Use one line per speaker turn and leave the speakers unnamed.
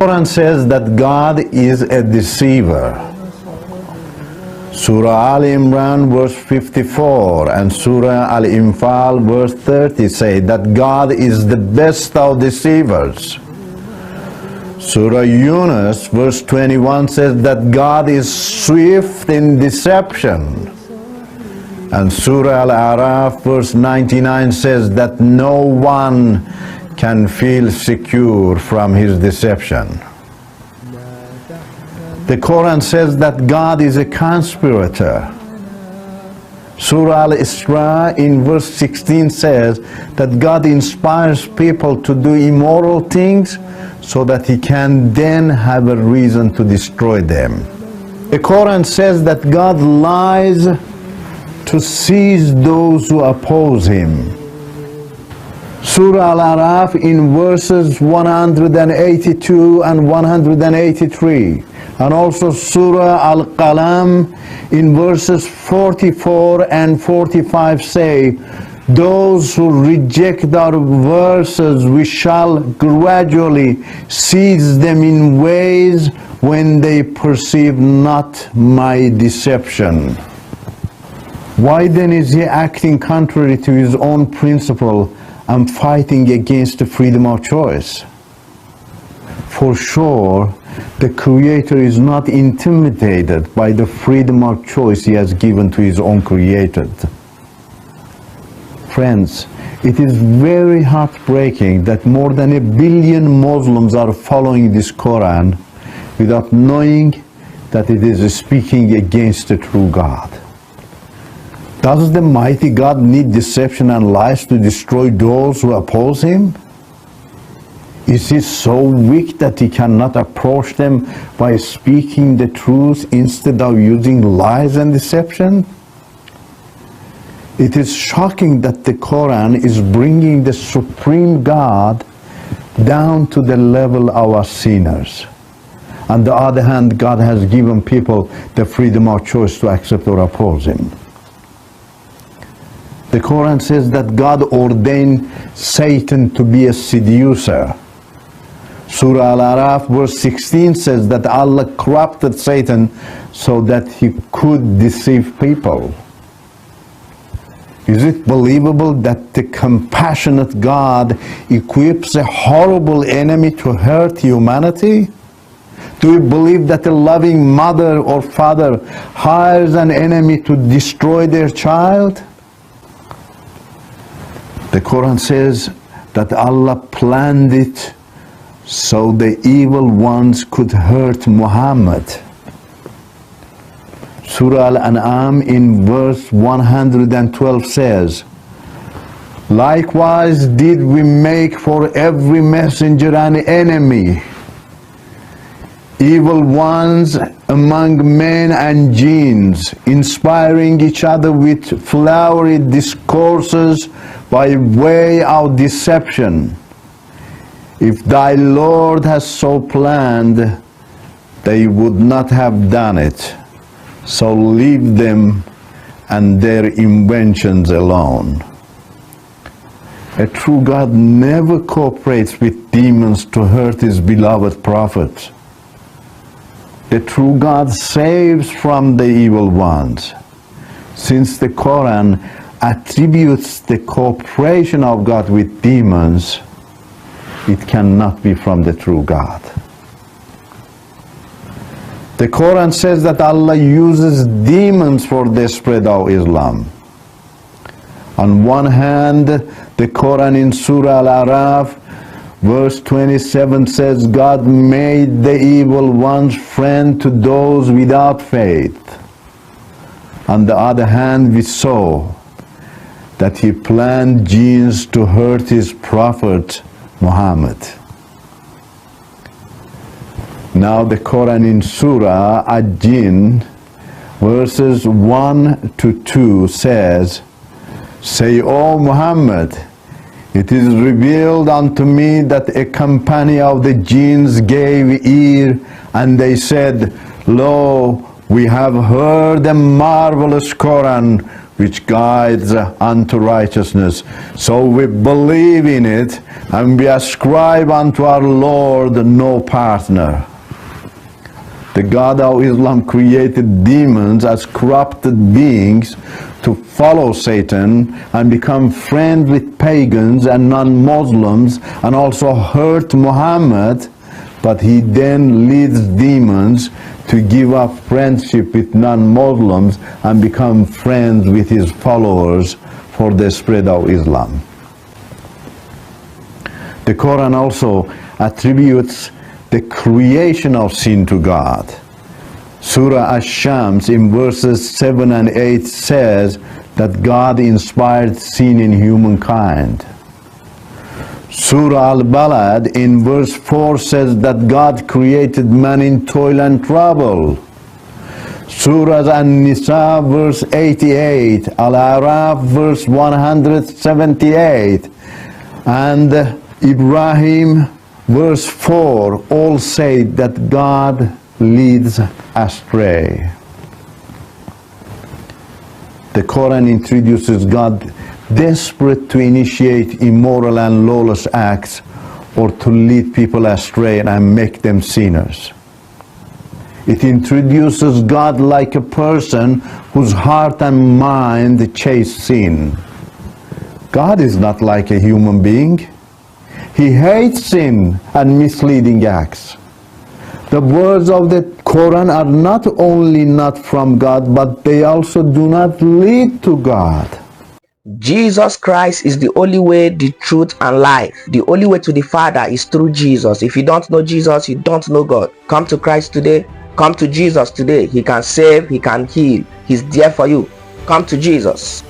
Quran says that God is a deceiver. Surah Al-Imran verse 54 and Surah Al-Infal verse 30 say that God is the best of deceivers. Surah Yunus verse 21 says that God is swift in deception. And Surah Al-Araf verse 99 says that no one can feel secure from his deception. The Quran says that God is a conspirator. Surah Al-Isra in verse 16 says that God inspires people to do immoral things so that he can then have a reason to destroy them. The Quran says that God lies to seize those who oppose him. Surah Al-Araf in verses 182 and 183, and also Surah Al-Qalam in verses 44 and 45 say, those who reject our verses, we shall gradually seize them in ways when they perceive not my deception. Why then is he acting contrary to his own principle and fighting against the freedom of choice? For sure, the Creator is not intimidated by the freedom of choice he has given to his own created. Friends, it is very heartbreaking that more than 1 billion Muslims are following this Quran without knowing that it is speaking against the true God. Does the mighty God need deception and lies to destroy those who oppose him? Is he so weak that he cannot approach them by speaking the truth instead of using lies and deception? It is shocking that the Quran is bringing the supreme God down to the level of our sinners. On the other hand, God has given people the freedom of choice to accept or oppose him. The Quran says that God ordained Satan to be a seducer. Surah Al-Araf verse 16 says that Allah corrupted Satan so that he could deceive people. Is it believable that the compassionate God equips a horrible enemy to hurt humanity? Do you believe that a loving mother or father hires an enemy to destroy their child? The Quran says that Allah planned it so the evil ones could hurt Muhammad. Surah Al-An'am in verse 112 says, likewise did we make for every messenger an enemy, evil ones among men and jinns, inspiring each other with flowery discourses by way of deception. If thy Lord has so planned, they would not have done it. So leave them and their inventions alone. A true God never cooperates with demons to hurt his beloved prophet. The true God saves from the evil ones. Since the Quran attributes the cooperation of God with demons, it cannot be from the true God. The Quran says that Allah uses demons for the spread of Islam. On one hand, the Quran in Surah Al-Araf verse 27 says, God made the evil ones friend to those without faith. On the other hand, we saw that he planned jinns to hurt his prophet Muhammad. Now the Quran in Surah Al-Jinn verses 1 to 2 says, say, O Muhammad, it is revealed unto me that a company of the jinns gave ear, and they said, lo, we have heard a marvelous Quran which guides unto righteousness. So we believe in it, and we ascribe unto our Lord no partner. The God of Islam created demons as corrupted beings to follow Satan and become friends with pagans and non-Muslims, and also hurt Muhammad, but he then leads demons to give up friendship with non-Muslims and become friends with his followers for the spread of Islam. The Quran also attributes the creation of sin to God. Surah Ash-Shams in verses 7 and 8 says that God inspired sin in humankind. Surah Al-Balad in verse 4 says that God created man in toil and trouble. Surah An-Nisa verse 88, Al-Araf verse 178, and Ibrahim verse 4 all say that God leads astray. The Quran introduces God desperate to initiate immoral and lawless acts or to lead people astray and make them sinners. It introduces God like a person whose heart and mind chase sin. God is not like a human being. He hates sin and misleading acts. The words of the Quran are not only not from God, but they also do not lead to God.
Jesus Christ is the only way, the truth, and life. The only way to the Father is through Jesus. If you don't know Jesus, you don't know God. Come to Christ today. Come to Jesus today. He can save, he can heal. He's there for you. Come to Jesus.